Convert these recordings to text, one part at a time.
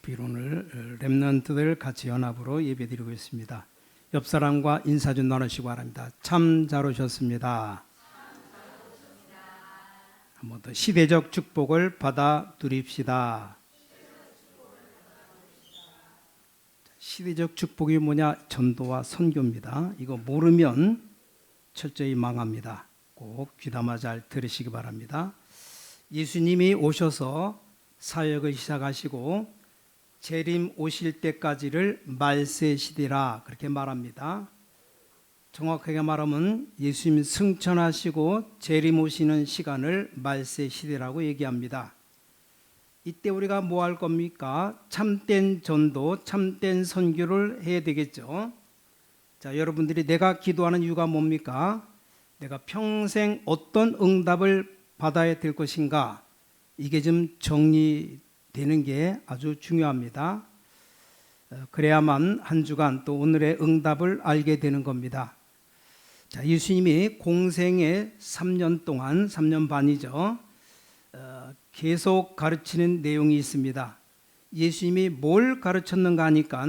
주필 렘넌트들 같이 연합으로 예배드리고 있습니다. 옆 사람과 인사 좀 나누시기 바랍니다. 참 잘 오셨습니다. 한 번 더 시대적 축복을 받아 누립시다. 시대적 축복이 뭐냐? 전도와 선교입니다. 이거 모르면 철저히 망합니다. 꼭 귀담아 잘 들으시기 바랍니다. 예수님이 오셔서 사역을 시작하시고 재림 오실 때까지를 말세 시대라 그렇게 말합니다. 정확하게 말하면 예수님이 승천하시고 재림 오시는 시간을 말세 시대라고 얘기합니다. 이때 우리가 뭐 할 겁니까? 참된 전도, 참된 선교를 해야 되겠죠. 자, 여러분들이 내가 기도하는 이유가 뭡니까? 내가 평생 어떤 응답을 받아야 될 것인가? 이게 좀 정리되는 게 아주 중요합니다. 그래야만 한 주간 또 오늘의 응답을 알게 되는 겁니다. 자, 예수님이 공생에 3년 동안, 3년 반이죠. 계속 가르치는 내용이 있습니다. 예수님이 뭘 가르쳤는가 하니까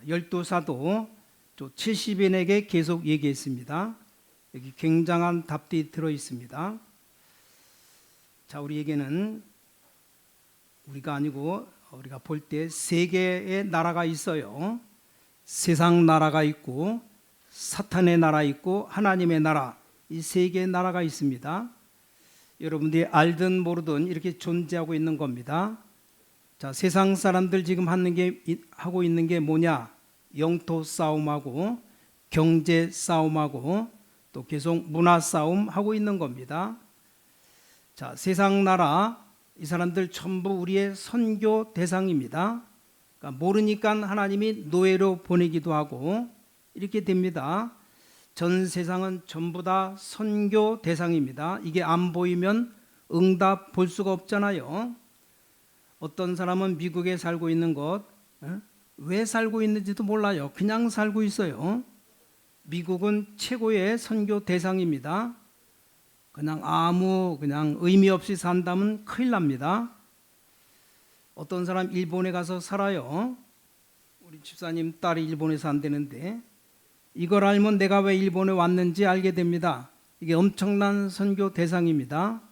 12사도 70인에게 계속 얘기했습니다. 여기 굉장한 답들이 들어 있습니다. 자, 우리에게는 우리가 아니고 우리가 볼 때 세 개의 나라가 있어요. 세상 나라가 있고 사탄의 나라 있고 하나님의 나라, 이 세 개의 나라가 있습니다. 여러분들이 알든 모르든 이렇게 존재하고 있는 겁니다. 자, 세상 사람들 지금 하고 있는 게 뭐냐? 영토 싸움하고 경제 싸움하고 또 계속 문화 싸움 하고 있는 겁니다. 자, 세상 나라 이 사람들 전부 우리의 선교 대상입니다. 그러니까 모르니까 하나님이 노예로 보내기도 하고 이렇게 됩니다. 전 세상은 전부 다 선교 대상입니다. 이게 안 보이면 응답 볼 수가 없잖아요. 어떤 사람은 미국에 살고 있는 것, 왜 살고 있는지도 몰라요. 그냥 살고 있어요. 미국은 최고의 선교 대상입니다. 그냥 의미 없이 산다면 큰일 납니다. 어떤 사람 일본에 가서 살아요. 우리 집사님 딸이 일본에 산다는데 이걸 알면 내가 왜 일본에 왔는지 알게 됩니다. 이게 엄청난 선교 대상입니다.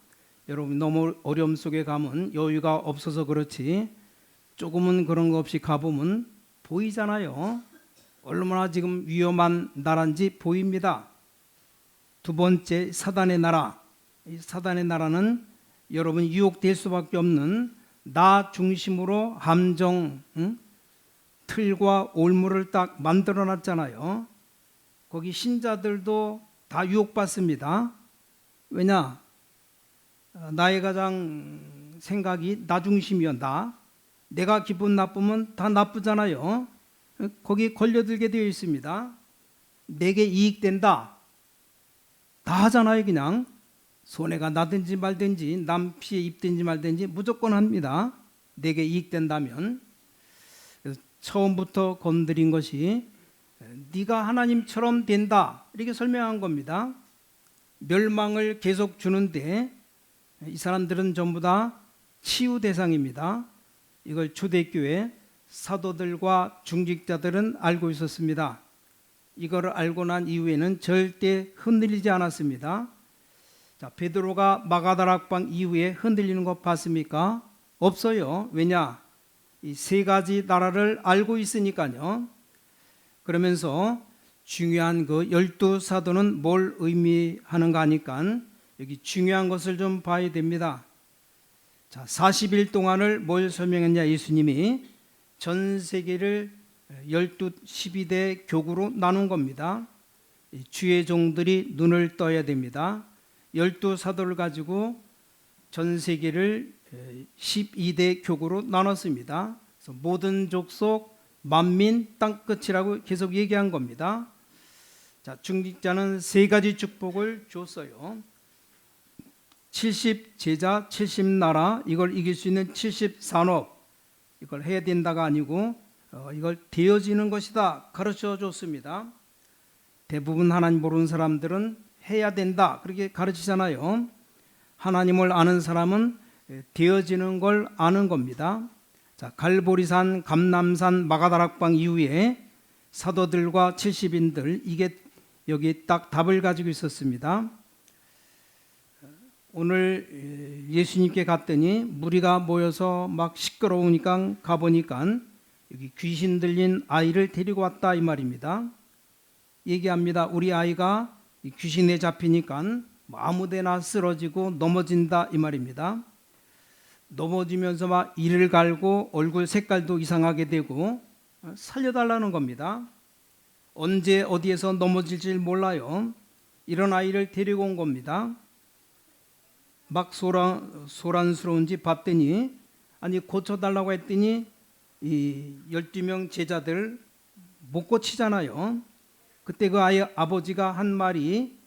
여러분 너무 어려움 속에 가면 여유가 없어서 그렇지 조금은 그런 거 없이 가보면 보이잖아요. 얼마나 지금 위험한 나라인지 보입니다. 두 번째, 사단의 나라. 이 사단의 나라는 여러분 유혹될 수밖에 없는 나 중심으로 함정, 틀과 올무를 딱 만들어 놨잖아요. 거기 신자들도 다 유혹받습니다. 왜냐? 나의 가장 생각이 나 중심이야. 내가 기분 나쁘면 다 나쁘잖아요. 거기 걸려들게 되어 있습니다. 내게 이익된다. 다 하잖아요. 그냥 손해가 나든지 말든지 남 피해 입든지 말든지 무조건 합니다. 내게 이익된다면. 그래서 처음부터 건드린 것이 네가 하나님처럼 된다 이렇게 설명한 겁니다. 멸망을 계속 주는데 이 사람들은 전부 다 치유 대상입니다. 이걸 초대교회 사도들과 중직자들은 알고 있었습니다. 이걸 알고 난 이후에는 절대 흔들리지 않았습니다. 자, 베드로가 마가다락방 이후에 흔들리는 거 봤습니까? 없어요. 왜냐? 이 세 가지 나라를 알고 있으니까요. 그러면서 중요한 그 12사도는 뭘 의미하는가 하니까 여기 중요한 것을 좀 봐야 됩니다. 자, 40일 동안을 뭘 설명했냐? 예수님이 전 세계를 12대 교구로 나눈 겁니다. 주의 종들이 눈을 떠야 됩니다. 12사도를 가지고 전 세계를 12대 교구로 나눴습니다. 그래서 모든 족속, 만민, 땅끝이라고 계속 얘기한 겁니다. 자, 중직자는 세 가지 축복을 줬어요. 70 제자, 70 나라, 이걸 이길 수 있는 70 산업, 이걸 해야 된다가 아니고 이걸 되어지는 것이다 가르쳐 줬습니다. 대부분 하나님 모르는 사람들은 해야 된다 그렇게 가르치잖아요. 하나님을 아는 사람은 되어지는 걸 아는 겁니다. 자, 갈보리산, 감남산, 마가다락방 이후에 사도들과 70인들, 이게 여기 딱 답을 가지고 있었습니다. 오늘 예수님께 갔더니 무리가 모여서 막 시끄러우니까 가보니까 여기 귀신 들린 아이를 데리고 왔다 이 말입니다. 얘기합니다. 우리 아이가 귀신에 잡히니까 아무데나 쓰러지고 넘어진다 이 말입니다. 넘어지면서 막 이를 갈고 얼굴 색깔도 이상하게 되고 살려달라는 겁니다. 언제 어디에서 넘어질지 몰라요. 이런 아이를 데리고 온 겁니다. 막 소란스러운지 봤더니 아니 고쳐달라고 했더니 이 12명 제자들 못 고치잖아요. 그때 그 아이 아버지가 한 말이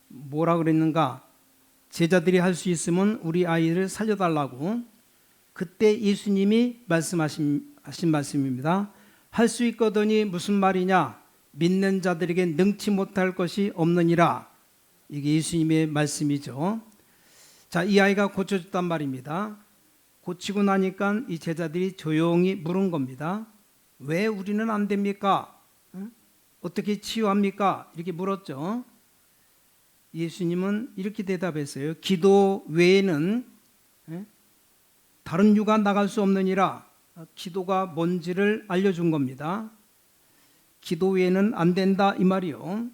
뭐라 그랬는가? 제자들이 할 수 있으면 우리 아이를 살려달라고. 그때 예수님이 말씀하신 말씀입니다. 할 수 있거든이 무슨 말이냐? 믿는 자들에게 능치 못할 것이 없느니라. 이게 예수님의 말씀이죠. 자, 이 아이가 고쳐졌단 말입니다. 고치고 나니까 이 제자들이 조용히 물은 겁니다. 왜 우리는 안 됩니까? 어떻게 치유합니까? 이렇게 물었죠. 예수님은 이렇게 대답했어요. 기도 외에는 다른 유가 나갈 수 없느니라. 기도가 뭔지를 알려준 겁니다. 기도 외에는 안 된다 이 말이요.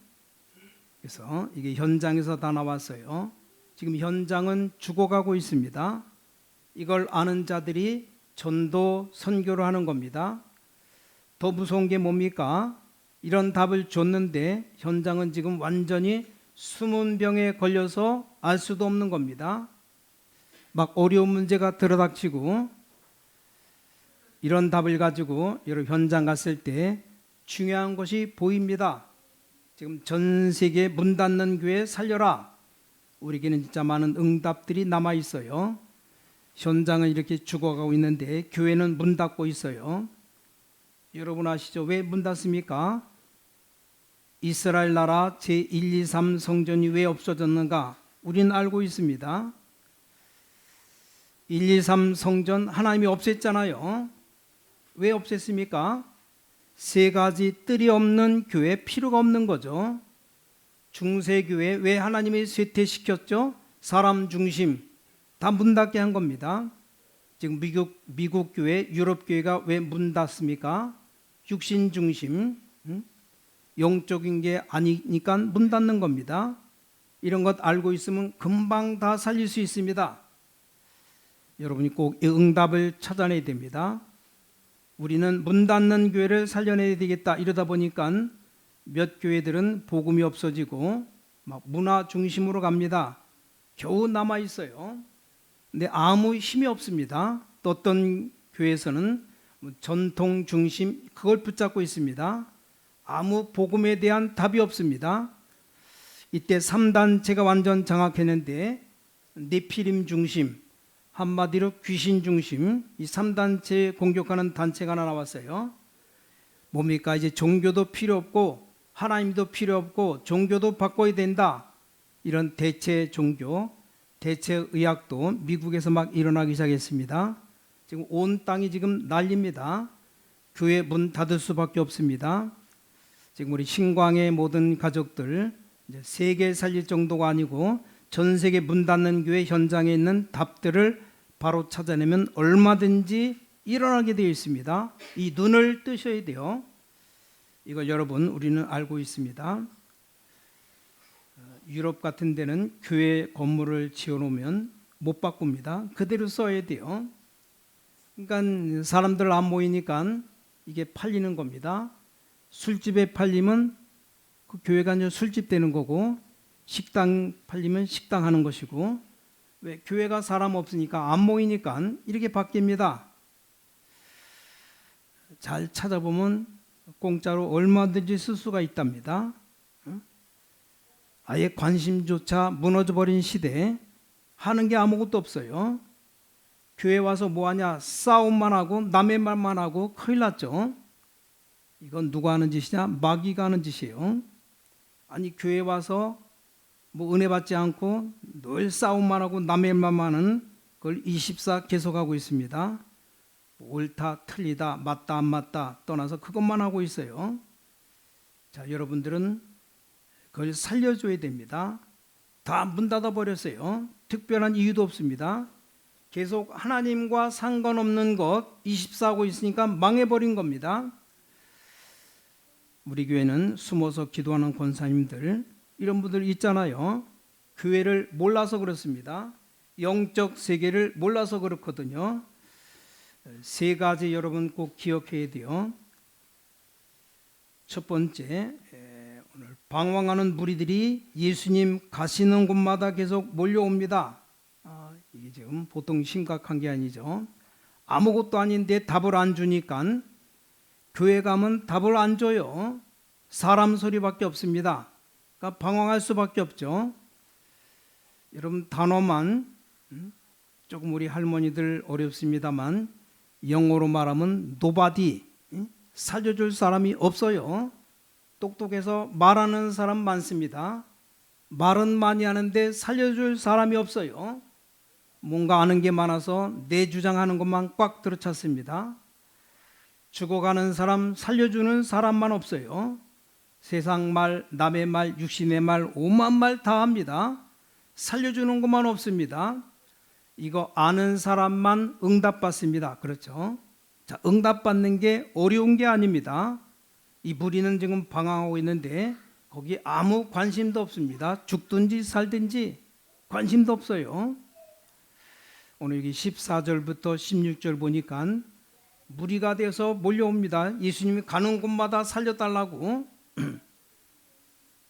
그래서 이게 현장에서 다 나왔어요. 지금 현장은 죽어가고 있습니다. 이걸 아는 자들이 전도 선교를 하는 겁니다. 더 무서운 게 뭡니까? 이런 답을 줬는데 현장은 지금 완전히 숨은 병에 걸려서 알 수도 없는 겁니다. 막 어려운 문제가 들어닥치고 이런 답을 가지고 여러분 현장 갔을 때 중요한 것이 보입니다. 지금 전 세계 문 닫는 교회 살려라. 우리에게는 진짜 많은 응답들이 남아 있어요. 현장은 이렇게 죽어가고 있는데 교회는 문 닫고 있어요. 여러분 아시죠? 왜 문 닫습니까? 이스라엘 나라 제1, 2, 3 성전이 왜 없어졌는가? 우리는 알고 있습니다. 1, 2, 3 성전 하나님이 없앴잖아요. 왜 없앴습니까? 세 가지 뜰이 없는 교회 필요가 없는 거죠. 중세교회 왜 하나님이 쇠퇴시켰죠? 사람 중심 다 문 닫게 한 겁니다. 지금 미국 교회, 유럽 교회가 왜 문 닫습니까? 육신 중심, 영적인 게 아니니까 문 닫는 겁니다. 이런 것 알고 있으면 금방 다 살릴 수 있습니다. 여러분이 꼭 이 응답을 찾아내야 됩니다. 우리는 문 닫는 교회를 살려내야 되겠다 이러다 보니까 몇 교회들은 복음이 없어지고 막 문화 중심으로 갑니다. 겨우 남아 있어요. 근데 아무 힘이 없습니다. 또 어떤 교회에서는 전통 중심 그걸 붙잡고 있습니다. 아무 복음에 대한 답이 없습니다. 이때 3단체가 완전 장악했는데 네피림 중심, 한마디로 귀신 중심, 이 3단체 공격하는 단체가 하나 나왔어요. 뭡니까? 이제 종교도 필요 없고 하나님도 필요 없고 종교도 바꿔야 된다. 이런 대체 종교, 대체 의학도 미국에서 막 일어나기 시작했습니다. 지금 온 땅이 지금 난립니다. 교회 문 닫을 수밖에 없습니다. 지금 우리 신광의 모든 가족들 이제 세계 살릴 정도가 아니고 전 세계 문 닫는 교회 현장에 있는 답들을 바로 찾아내면 얼마든지 일어나게 되어 있습니다. 이 눈을 뜨셔야 돼요. 이거 여러분 우리는 알고 있습니다. 유럽 같은 데는 교회 건물을 지어놓으면 못 바꿉니다. 그대로 써야 돼요. 그러니까 사람들 안 모이니까 이게 팔리는 겁니다. 술집에 팔리면 그 교회가 이제 술집 되는 거고, 식당 팔리면 식당 하는 것이고, 왜 교회가 사람 없으니까 안 모이니까 이렇게 바뀝니다. 잘 찾아보면 공짜로 얼마든지 쓸 수가 있답니다. 아예 관심조차 무너져버린 시대에 하는 게 아무것도 없어요. 교회 와서 뭐하냐? 싸움만 하고 남의 말만 하고 큰일 났죠. 이건 누가 하는 짓이냐? 마귀가 하는 짓이에요. 아니 교회 와서 뭐 은혜 받지 않고 늘 싸움만 하고 남의 말만 하는 그걸 24 계속하고 있습니다. 옳다 틀리다 맞다 안 맞다 떠나서 그것만 하고 있어요. 자, 여러분들은 그걸 살려줘야 됩니다. 다 문 닫아 버렸어요. 특별한 이유도 없습니다. 계속 하나님과 상관없는 것 24하고 있으니까 망해버린 겁니다. 우리 교회는 숨어서 기도하는 권사님들 이런 분들 있잖아요. 교회를 몰라서 그렇습니다. 영적 세계를 몰라서 그렇거든요. 세 가지 여러분 꼭 기억해야 돼요. 첫 번째, 오늘 방황하는 무리들이 예수님 가시는 곳마다 계속 몰려옵니다. 이게 지금 보통 심각한 게 아니죠. 아무것도 아닌데 답을 안 주니까 교회 가면 답을 안 줘요. 사람 소리밖에 없습니다. 그러니까 방황할 수밖에 없죠. 여러분 단어만 조금 우리 할머니들 어렵습니다만 영어로 말하면 nobody, 살려줄 사람이 없어요. 똑똑해서 말하는 사람 많습니다. 말은 많이 하는데 살려줄 사람이 없어요. 뭔가 아는 게 많아서 내 주장하는 것만 꽉 들어찼습니다. 죽어가는 사람 살려주는 사람만 없어요. 세상 말, 남의 말, 육신의 말, 오만 말 다 합니다. 살려주는 것만 없습니다. 이거 아는 사람만 응답받습니다. 그렇죠? 자, 응답받는 게 어려운 게 아닙니다. 이 무리는 지금 방황하고 있는데 거기 아무 관심도 없습니다. 죽든지 살든지 관심도 없어요. 오늘 여기 14절부터 16절 보니까 무리가 돼서 몰려옵니다. 예수님이 가는 곳마다 살려달라고.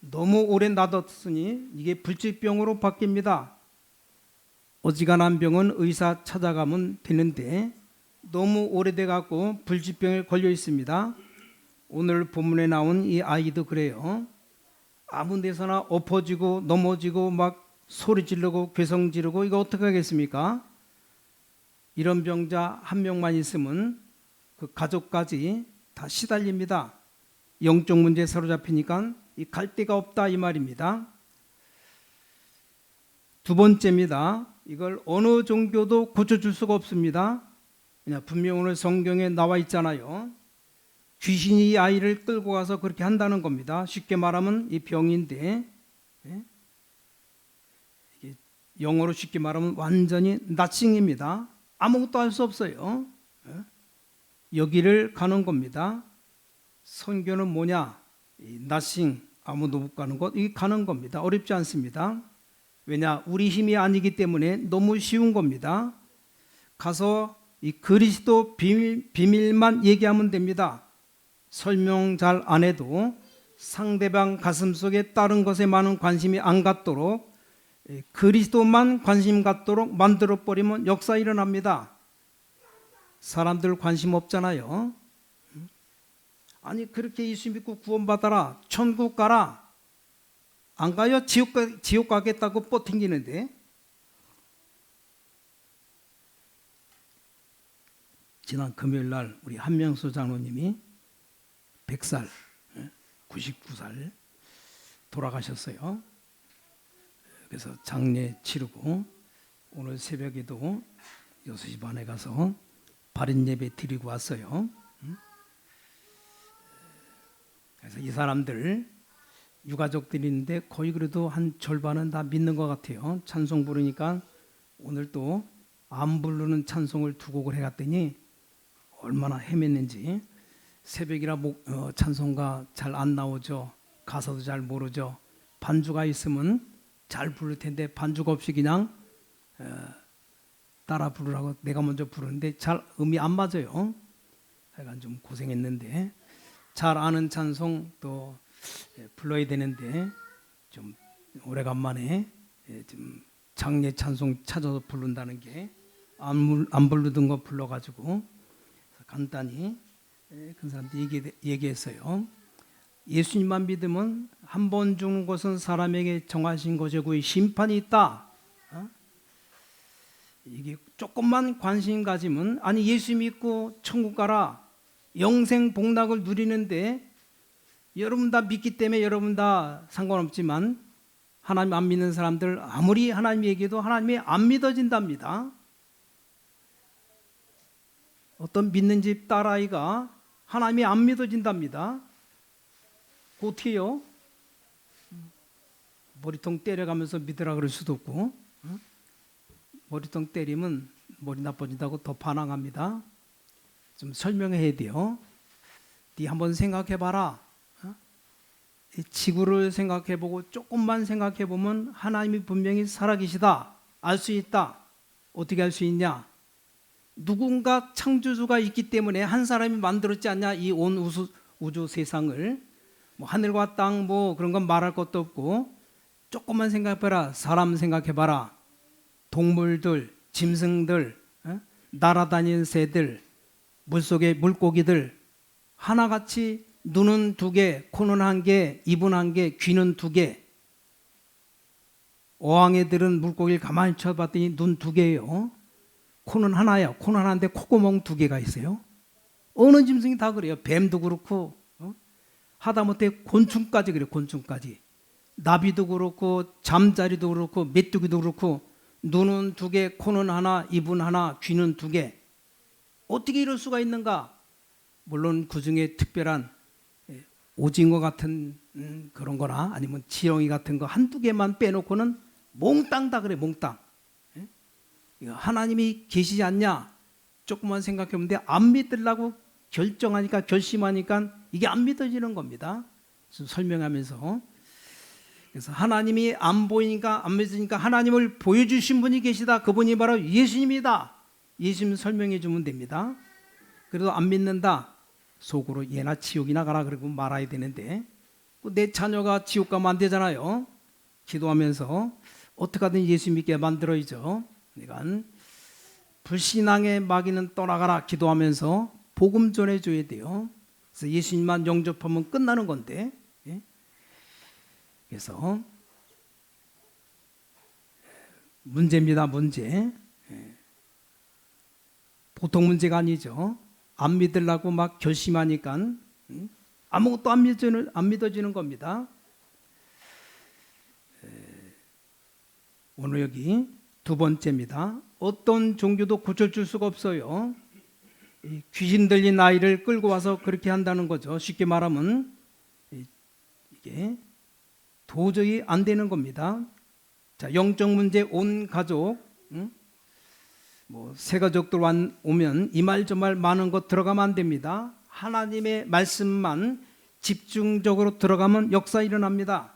너무 오래 놔뒀으니 이게 불치병으로 바뀝니다. 어지간한 병은 의사 찾아가면 되는데 너무 오래돼 갖고 불치병에 걸려 있습니다. 오늘 본문에 나온 이 아이도 그래요. 아무 데서나 엎어지고 넘어지고 막 소리 지르고 괴성 지르고 이거 어떻게 하겠습니까? 이런 병자 한 명만 있으면 그 가족까지 다 시달립니다. 영적 문제에 사로잡히니까 갈 데가 없다 이 말입니다. 두 번째입니다. 이걸 어느 종교도 고쳐줄 수가 없습니다. 그냥 분명 오늘 성경에 나와 있잖아요. 귀신이 이 아이를 끌고 가서 그렇게 한다는 겁니다. 쉽게 말하면 이 병인데, 영어로 쉽게 말하면 완전히 나칭입니다. 아무것도 할 수 없어요. 여기를 가는 겁니다. 선교는 뭐냐? 나싱, 아무도 못 가는 곳, 이게 가는 겁니다. 어렵지 않습니다. 왜냐? 우리 힘이 아니기 때문에 너무 쉬운 겁니다. 가서 이 그리스도 비밀만 얘기하면 됩니다. 설명 잘 안 해도 상대방 가슴속에 다른 것에 많은 관심이 안 갖도록 그리스도만 관심 갖도록 만들어버리면 역사 일어납니다. 사람들 관심 없잖아요. 아니 그렇게 예수 믿고 구원받아라, 천국 가라, 안 가요? 지옥 가겠다고 뻗팅기는데. 지난 금요일날 우리 한명수 장로님이 100살, 99살 돌아가셨어요. 그래서 장례 치르고 오늘 새벽에도 6시 반에 가서 발인 예배 드리고 왔어요. 그래서 이 사람들 유가족들이 있는데 거의 그래도 한 절반은 다 믿는 것 같아요. 찬송 부르니까 오늘 또 안 부르는 찬송을 두 곡을 해갔더니 얼마나 헤맸는지. 새벽이라 찬송가 잘 안 나오죠. 가사도 잘 모르죠. 반주가 있으면 잘 부를 텐데 반주가 없이 그냥 따라 부르라고 내가 먼저 부르는데 잘 음이 안 맞아요. 하여간 좀 고생했는데 잘 아는 찬송 또 불러야 되는데 좀 오래간만에 좀 장례 찬송 찾아서 부른다는 게 안 부르던 거 불러가지고 간단히 그 사람들 얘기했어요. 예수님만 믿으면 한 번 죽는 것은 사람에게 정하신 것이고 심판이 있다. 이게 조금만 관심 가지면 아니 예수 믿고 천국 가라, 영생 복락을 누리는데 여러분 다 믿기 때문에 여러분 다 상관없지만 하나님 안 믿는 사람들 아무리 하나님 얘기해도 하나님이 안 믿어진답니다. 어떤 믿는 집 딸아이가 하나님이 안 믿어진답니다. 그 어떻게 해요? 머리통 때려가면서 믿으라 그럴 수도 없고, 머리통 때리면 머리 나빠진다고 더 반항합니다. 좀 설명해야 돼요. 네 한번 생각해봐라. 이 지구를 생각해보고 조금만 생각해보면 하나님이 분명히 살아계시다. 알 수 있다. 어떻게 알 수 있냐? 누군가 창조주가 있기 때문에 한 사람이 만들었지 않냐? 이 온 우주 세상을. 뭐 하늘과 땅 뭐 그런 건 말할 것도 없고, 조금만 생각해봐라. 사람 생각해봐라. 동물들, 짐승들, 날아다니는 새들, 물속의 물고기들 하나같이 눈은 2개, 코는 1개, 입은 1개, 귀는 2개. 어항에들은 물고기를 가만히 쳐봤더니 눈 2개예요. 코는 하나예요. 코는 하나인데 콧구멍 2개가 있어요. 어느 짐승이 다 그래요. 뱀도 그렇고, 하다못해 곤충까지 그래요. 곤충까지. 나비도 그렇고 잠자리도 그렇고 메뚜기도 그렇고 눈은 2개, 코는 하나, 입은 하나, 귀는 2개. 어떻게 이럴 수가 있는가? 물론 그 중에 특별한 오징어 같은 그런 거나 아니면 지렁이 같은 거 1-2개만 빼놓고는 몽땅 다 그래. 몽땅. 하나님이 계시지 않냐? 조금만 생각해보는데 안 믿으려고 결정하니까, 결심하니까 이게 안 믿어지는 겁니다. 설명하면서. 그래서 하나님이 안 보이니까, 안 믿으니까 하나님을 보여주신 분이 계시다. 그분이 바로 예수님이다. 예수님 설명해 주면 됩니다. 그래도 안 믿는다. 속으로 얘나 지옥이나 가라 그러고 말아야 되는데, 내 자녀가 지옥 가면 안 되잖아요. 기도하면서 어떻게 하든 예수 믿게 만들어야죠. 그러니까 불신앙의 마귀는 떠나가라 기도하면서 복음 전해줘야 돼요. 그래서 예수님만 영접하면 끝나는 건데, 그래서 문제입니다. 문제. 보통 문제가 아니죠. 안 믿으려고 막 결심하니까 아무것도 안 믿어지는 겁니다. 오늘 여기 2번째입니다. 어떤 종교도 고쳐줄 수가 없어요. 귀신 들린 아이를 끌고 와서 그렇게 한다는 거죠. 쉽게 말하면 이게 도저히 안 되는 겁니다. 자, 영적 문제 온 가족, 뭐 새 가족들 오면 이 말 저 말 많은 것 들어가면 안 됩니다. 하나님의 말씀만 집중적으로 들어가면 역사 일어납니다.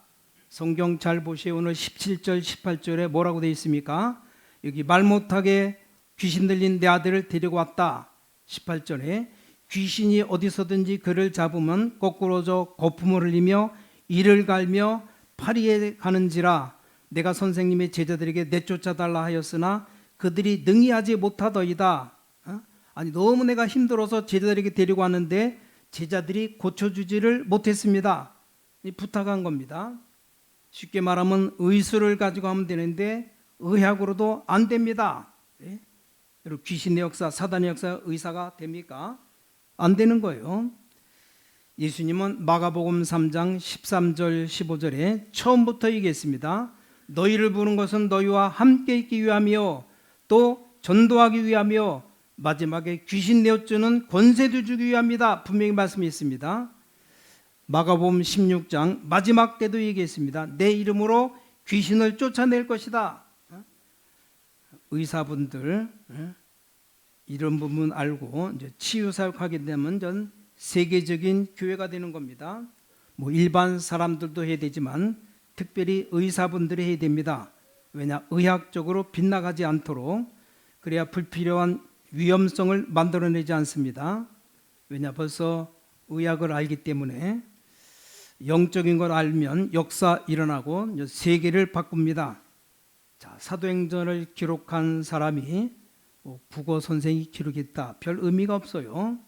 성경 잘 보세요. 오늘 17절 18절에 뭐라고 되어 있습니까? 여기 말 못하게 귀신 들린 내 아들을 데리고 왔다. 18절에 귀신이 어디서든지 그를 잡으면 거꾸로져 거품을 흘리며 이를 갈며 파리에 가는지라. 내가 선생님의 제자들에게 내쫓아달라 하였으나 그들이 능히 하지 못하더이다. 아니 너무 내가 힘들어서 제자들에게 데리고 왔는데 제자들이 고쳐주지를 못했습니다. 부탁한 겁니다. 쉽게 말하면 의술을 가지고 하면 되는데 의학으로도 안 됩니다. 여러분 귀신의 역사, 사단의 역사, 의사가 됩니까? 안 되는 거예요. 예수님은 마가복음 3장 13절 15절에 처음부터 얘기했습니다. 너희를 부른 것은 너희와 함께 있기 위함이요 또 전도하기 위함이요 마지막에 귀신 내어주는 권세도 주기 위함이다. 분명히 말씀했습니다. 마가복음 16장 마지막 때도 얘기했습니다. 내 이름으로 귀신을 쫓아낼 것이다. 의사분들 이런 부분 알고 이제 치유 사역하게 되면 전 세계적인 교회가 되는 겁니다. 뭐 일반 사람들도 해야 되지만 특별히 의사분들이 해야 됩니다. 왜냐? 의학적으로 빗나가지 않도록. 그래야 불필요한 위험성을 만들어내지 않습니다. 왜냐? 벌써 의학을 알기 때문에 영적인 걸 알면 역사 일어나고 세계를 바꿉니다. 자, 사도행전을 기록한 사람이 국어 선생이 기록했다. 별 의미가 없어요.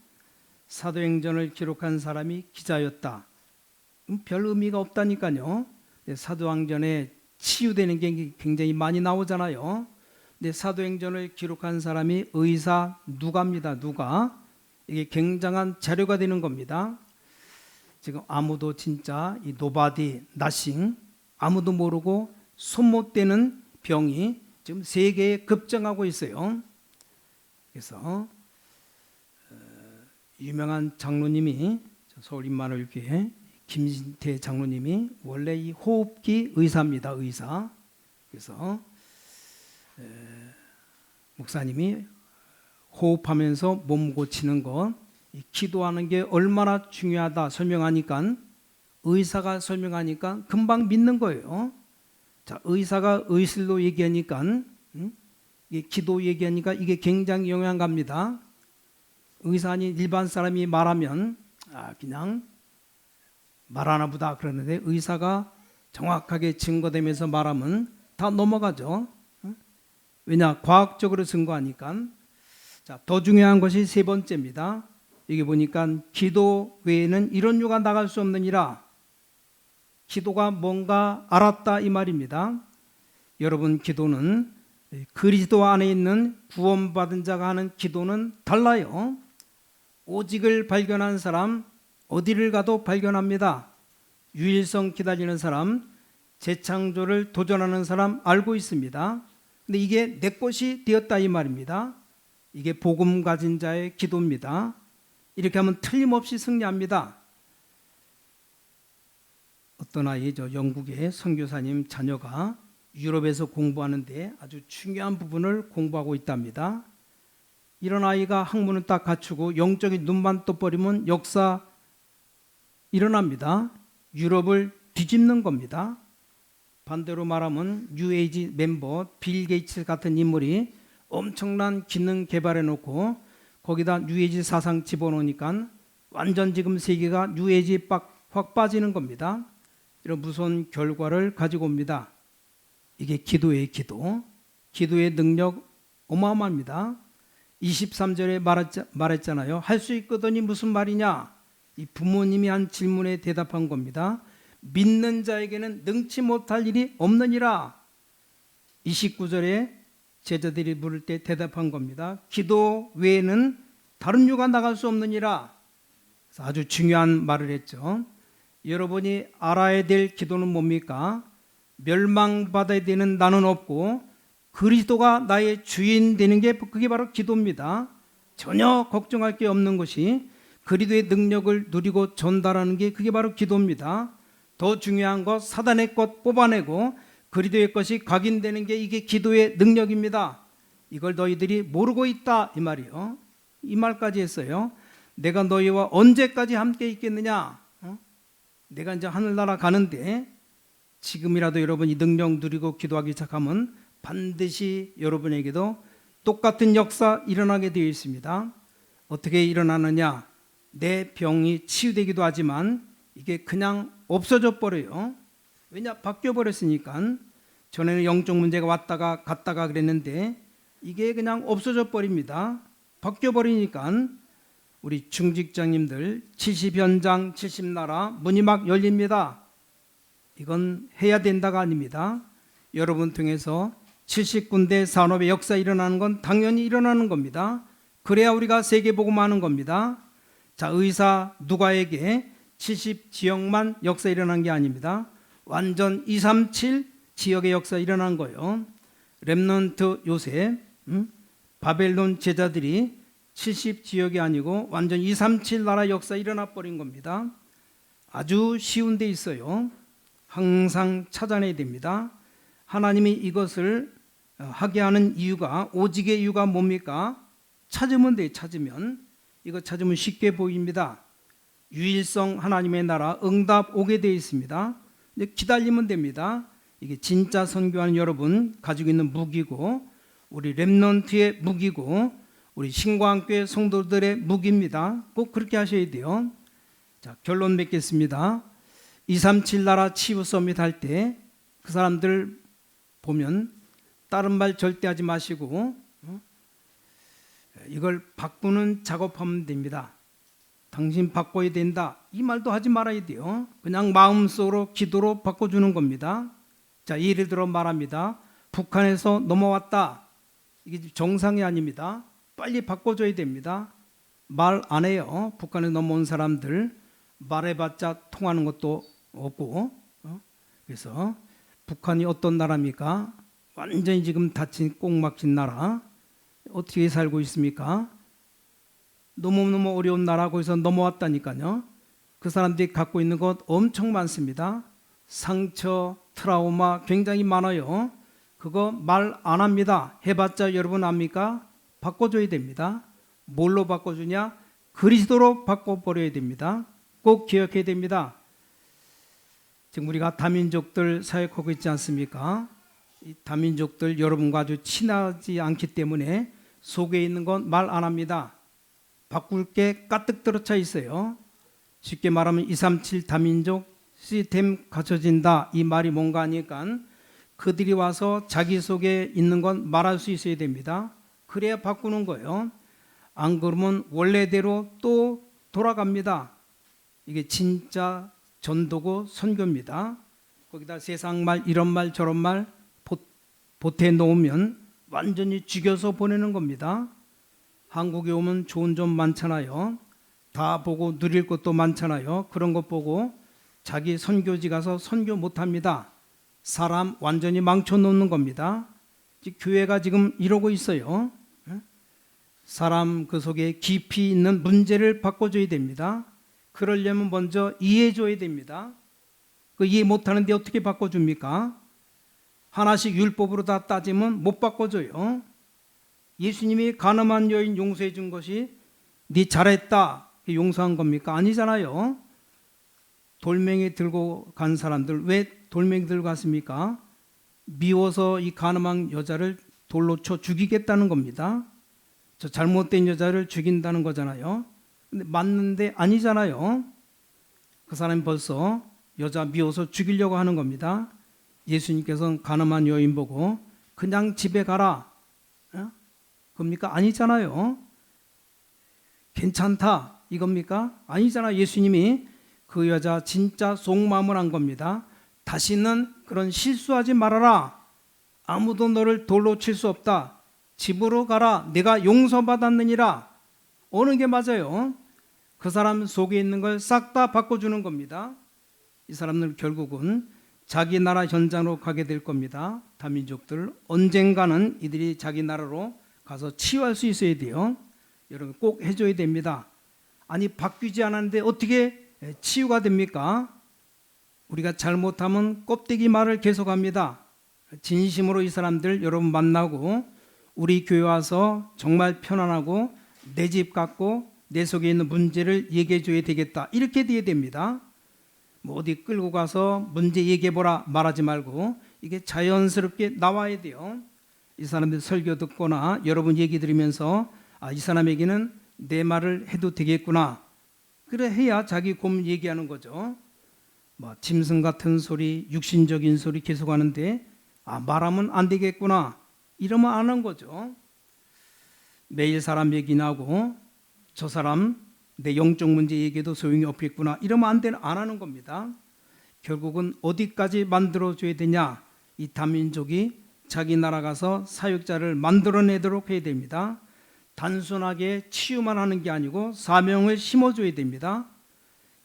사도행전을 기록한 사람이 기자였다. 별 의미가 없다니까요. 사도행전에 치유되는 게 굉장히 많이 나오잖아요. 근데 사도행전을 기록한 사람이 의사 누가입니다. 누가. 이게 굉장한 자료가 되는 겁니다. 지금 아무도 진짜 이 노바디, 나싱 아무도 모르고 손못 대는 병이 지금 세계에 급증하고 있어요. 그래서 유명한 장로님이 서울 임마누엘교회 김진태 장로님이 원래 이 호흡기 의사입니다. 의사. 그래서 목사님이 호흡하면서 몸 고치는 것, 기도하는 게 얼마나 중요하다 설명하니까 의사가 설명하니까 금방 믿는 거예요. 자, 의사가 의술로 얘기하니까 이게 기도 얘기하니까 이게 굉장히 영향 갑니다. 의사 아닌 일반 사람이 말하면 그냥 말하나 보다 그러는데 의사가 정확하게 증거되면서 말하면 다 넘어가죠. 왜냐? 과학적으로 증거하니까. 자, 더 중요한 것이 세 번째입니다. 여기 보니까 기도 외에는 이런 유가 나갈 수 없느니라. 기도가 뭔가 알았다 이 말입니다. 여러분, 기도는 그리스도 안에 있는 구원받은 자가 하는 기도는 달라요. 오직을 발견한 사람 어디를 가도 발견합니다. 유일성 기다리는 사람, 재창조를 도전하는 사람 알고 있습니다. 근데 이게 내 것이 되었다 이 말입니다. 이게 복음 가진 자의 기도입니다. 이렇게 하면 틀림없이 승리합니다. 어떤 아이, 영국의 선교사님 자녀가 유럽에서 공부하는데 아주 중요한 부분을 공부하고 있답니다. 이런 아이가 학문은 딱 갖추고 영적인 눈만 떠버리면 역사 일어납니다. 유럽을 뒤집는 겁니다. 반대로 말하면 뉴에이지 멤버 빌 게이츠 같은 인물이 엄청난 기능 개발해 놓고 거기다 뉴에이지 사상 집어넣으니까 완전 지금 세계가 뉴에이지 확 빠지는 겁니다. 이런 무서운 결과를 가지고 옵니다. 이게 기도의 기도. 기도의 능력 어마어마합니다. 23절에 말했잖아요. 할 수 있거든이 무슨 말이냐? 이 부모님이 한 질문에 대답한 겁니다. 믿는 자에게는 능치 못할 일이 없느니라. 29절에 제자들이 물을 때 대답한 겁니다. 기도 외에는 다른 유가 나갈 수 없느니라. 그래서 아주 중요한 말을 했죠. 여러분이 알아야 될 기도는 뭡니까? 멸망받아야 되는 나는 없고 그리스도가 나의 주인 되는 게 그게 바로 기도입니다. 전혀 걱정할 게 없는 것이 그리스도의 능력을 누리고 전달하는 게 그게 바로 기도입니다. 더 중요한 것 사단의 것 뽑아내고 그리스도의 것이 각인되는 게 이게 기도의 능력입니다. 이걸 너희들이 모르고 있다 이 말이요. 이 말까지 했어요. 내가 너희와 언제까지 함께 있겠느냐? 내가 이제 하늘나라 가는데 지금이라도 여러분 이 능력 누리고 기도하기 시작하면 반드시 여러분에게도 똑같은 역사 일어나게 되어 있습니다. 어떻게 일어나느냐? 내 병이 치유되기도 하지만 이게 그냥 없어져 버려요. 왜냐? 바뀌어 버렸으니까. 전에는 영적 문제가 왔다가 갔다가 그랬는데 이게 그냥 없어져 버립니다. 바뀌어 버리니까 우리 중직자님들 70현장 70나라 문이 막 열립니다. 이건 해야 된다가 아닙니다. 여러분 통해서 70군데 산업의 역사 일어나는 건 당연히 일어나는 겁니다. 그래야 우리가 세계복음하는 겁니다. 자, 의사 누가에게 70지역만 역사 일어난 게 아닙니다. 완전 237 지역의 역사 일어난 거예요. 렘넌트 요셉, 바벨론 제자들이 70지역이 아니고 완전 237 나라 역사 일어나 버린 겁니다. 아주 쉬운 데 있어요. 항상 찾아내야 됩니다. 하나님이 이것을 하게 하는 이유가, 오직의 이유가 뭡니까? 찾으면 돼요. 찾으면. 이거 찾으면 쉽게 보입니다. 유일성 하나님의 나라 응답 오게 되어 있습니다. 이제 기다리면 됩니다. 이게 진짜 선교하는 여러분 가지고 있는 무기고 우리 렘넌트의 무기고 우리 신광교회 성도들의 무기입니다. 꼭 그렇게 하셔야 돼요. 자, 결론 맺겠습니다. 237 나라 치유 서밋 할 때 그 사람들 보면 다른 말 절대 하지 마시고 이걸 바꾸는 작업하면 됩니다. 당신 바꿔야 된다 이 말도 하지 말아야 돼요. 그냥 마음속으로 기도로 바꿔주는 겁니다. 자, 예를 들어 말합니다. 북한에서 넘어왔다. 이게 정상이 아닙니다. 빨리 바꿔줘야 됩니다. 말 안 해요. 북한에 넘어온 사람들 말해봤자 통하는 것도 없고. 그래서 북한이 어떤 나라입니까? 완전히 지금 닫힌 꼭 막힌 나라. 어떻게 살고 있습니까? 너무너무 어려운 나라 거기서 넘어왔다니까요. 그 사람들이 갖고 있는 것 엄청 많습니다. 상처, 트라우마 굉장히 많아요. 그거 말 안 합니다. 해봤자 여러분 압니까? 바꿔줘야 됩니다. 뭘로 바꿔주냐? 그리스도로 바꿔버려야 됩니다. 꼭 기억해야 됩니다. 지금 우리가 다민족들 사역하고 있지 않습니까? 이 다민족들 여러분과 아주 친하지 않기 때문에 속에 있는 건 말 안 합니다. 바꿀 게 가득 들어차 있어요. 쉽게 말하면 237 다민족 시스템 갖춰진다, 이 말이 뭔가 하니까 그들이 와서 자기 속에 있는 건 말할 수 있어야 됩니다. 그래야 바꾸는 거예요. 안 그러면 원래대로 또 돌아갑니다. 이게 진짜 전도고 선교입니다. 거기다 세상 말, 이런 말 저런 말 보태 놓으면 완전히 죽여서 보내는 겁니다. 한국에 오면 좋은 점 많잖아요. 다 보고 누릴 것도 많잖아요. 그런 것 보고 자기 선교지 가서 선교 못합니다. 사람 완전히 망쳐놓는 겁니다. 교회가 지금 이러고 있어요. 사람 그 속에 깊이 있는 문제를 바꿔줘야 됩니다. 그러려면 먼저 이해해줘야 됩니다. 그 이해 못하는데 어떻게 바꿔줍니까? 하나씩 율법으로 다 따지면 못 바꿔줘요. 예수님이 가늠한 여인 용서해 준 것이 네 잘했다 용서한 겁니까? 아니잖아요. 돌멩이 들고 간 사람들 왜 돌멩이 들고 갔습니까? 미워서 이 가늠한 여자를 돌로 쳐 죽이겠다는 겁니다. 저 잘못된 여자를 죽인다는 거잖아요. 근데 맞는데 아니잖아요. 그 사람이 벌써 여자 미워서 죽이려고 하는 겁니다. 예수님께서는 가늠한 여인 보고 그냥 집에 가라 겁니까? 아니잖아요. 괜찮다 이겁니까? 아니잖아. 예수님이 그 여자 진짜 속마음을 한 겁니다. 다시는 그런 실수하지 말아라. 아무도 너를 돌로 칠 수 없다. 집으로 가라. 내가 용서받았느니라. 어느 게 맞아요? 그 사람 속에 있는 걸 싹 다 바꿔주는 겁니다. 이 사람들 결국은 자기 나라 현장으로 가게 될 겁니다. 다민족들 언젠가는 이들이 자기 나라로 가서 치유할 수 있어야 돼요. 여러분 꼭 해줘야 됩니다. 아니 바뀌지 않았는데 어떻게 치유가 됩니까? 우리가 잘못하면 껍데기 말을 계속합니다. 진심으로 이 사람들 여러분 만나고 우리 교회 와서 정말 편안하고 내 집 같고 내 속에 있는 문제를 얘기해 줘야 되겠다. 이렇게 돼야 됩니다. 뭐 어디 끌고 가서 문제 얘기해 보라 말하지 말고 이게 자연스럽게 나와야 돼요. 이 사람들 설교 듣거나 여러분 얘기 들으면서 이 사람에게는 내 말을 해도 되겠구나. 그래 해야 자기 고민 얘기하는 거죠. 뭐 짐승 같은 소리, 육신적인 소리 계속 하는데 말하면 안 되겠구나. 이러면 안 한 거죠. 매일 사람 얘기나 하고 저 사람 내 영적 문제 얘기해도 소용이 없겠구나. 이러면 안 하는 겁니다. 결국은 어디까지 만들어줘야 되냐. 이 다민족이 자기 나라 가서 사역자를 만들어내도록 해야 됩니다. 단순하게 치유만 하는 게 아니고 사명을 심어줘야 됩니다.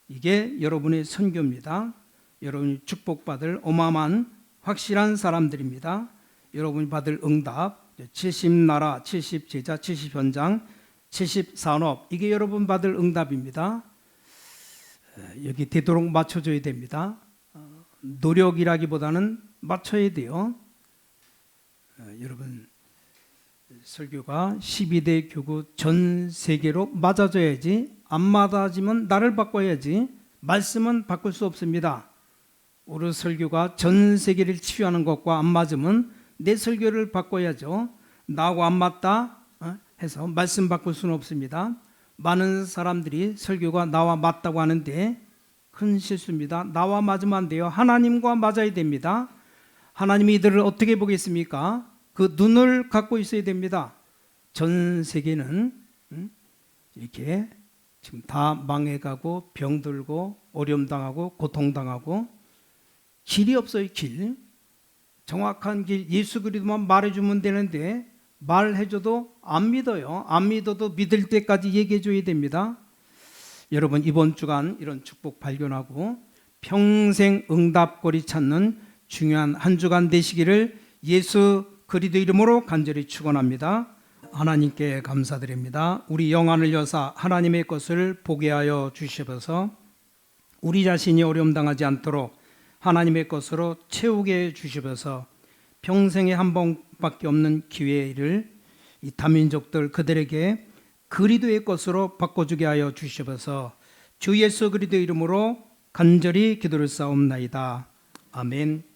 이게 여러분의 선교입니다. 여러분이 축복받을 어마어마한 확실한 사람들입니다. 여러분이 받을 응답 70나라, 70제자, 70현장, 70산업 이게 여러분 받을 응답입니다. 여기 되도록 맞춰줘야 됩니다. 노력이라기보다는 맞춰야 돼요. 여러분 설교가 12대 교구 전 세계로 맞아져야지 안 맞아지면 나를 바꿔야지 말씀은 바꿀 수 없습니다. 우리 설교가 전 세계를 치유하는 것과 안 맞으면 내 설교를 바꿔야죠. 나하고 안 맞다 해서 말씀 바꿀 수는 없습니다. 많은 사람들이 설교가 나와 맞다고 하는데 큰 실수입니다. 나와 맞으면 안 돼요. 하나님과 맞아야 됩니다. 하나님이 이들을 어떻게 보겠습니까? 그 눈을 갖고 있어야 됩니다. 전 세계는 이렇게 지금 다 망해가고 병들고 어려움당하고 고통당하고 길이 없어요. 길. 정확한 길 예수 그리스도만 말해주면 되는데 말해줘도 안 믿어요. 안 믿어도 믿을 때까지 얘기해줘야 됩니다. 여러분 이번 주간 이런 축복 발견하고 평생 응답거리 찾는 중요한 한 주간 되시기를 예수 그리스도 이름으로 간절히 축원합니다. 하나님께 감사드립니다. 우리 영안을 여사 하나님의 것을 보게 하여 주시어서 우리 자신이 어려움 당하지 않도록 하나님의 것으로 채우게 주시어서 평생에 한 번밖에 없는 기회를 이 다민족들 그들에게 그리스도의 것으로 바꿔주게 하여 주시어서 주 예수 그리스도 이름으로 간절히 기도를 싸움나이다. 아멘.